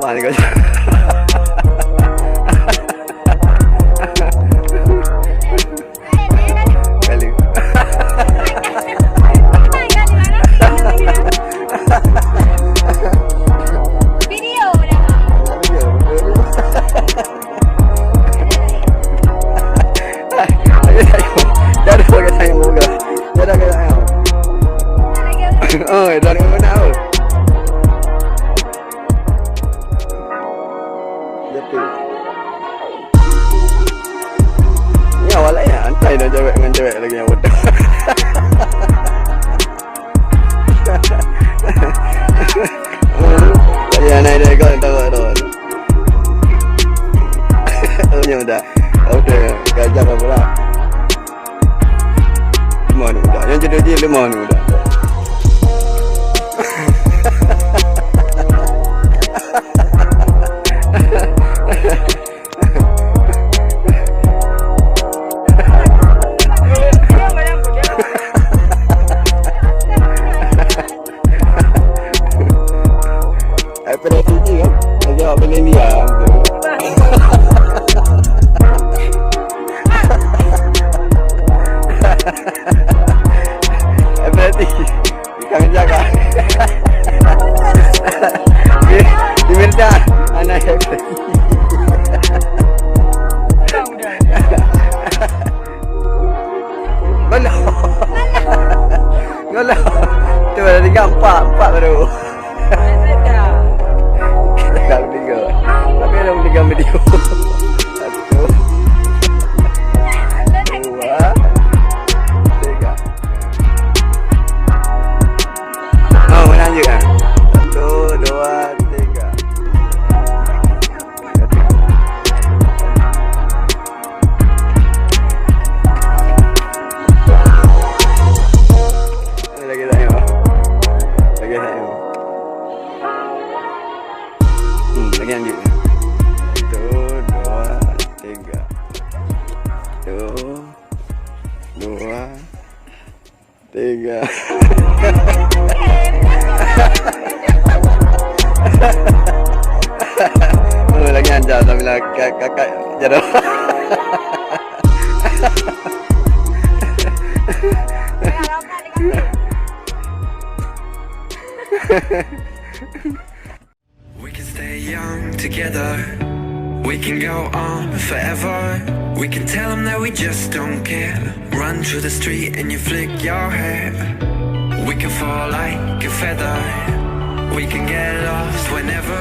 Mana kau? Kali. Video dah. Dah ada pakai sayang muka. Dah ada pakai sayang. Oh, dah ada mana tahu. Betul. Ni awal lah ya, antai dah cewek dengan cewek lagi yang bodoh. Ya, naik kau tahu tu. Punya muda. Okey, gajah apa pula? Lemah ni muda. Yang jodoh dia lemah ni muda. Apa dah tinggi kan? Nak jawab benda ni lah. Apa dah tinggi? Ikan jaga. Di Mirda, anak yang tinggi. Belum. Belum. Tu dah tinggal empat baru. Dalam tiga. Tapi dalam tiga video. Satu. Dua. Tiga. Oh, melanjutkan. Satu, dua, tiga. Lagi tak tengok. Lagi tak tengok. Lagi lanjut. Satu, dua, tiga. Satu, dua, tiga. Oh, lagi anjar sambil kakak jatuh. We can stay young together. We can go on forever. We can tell them that we just don't care. Run through the street and you flick your hair. We can fall like a feather. We can get lost whenever.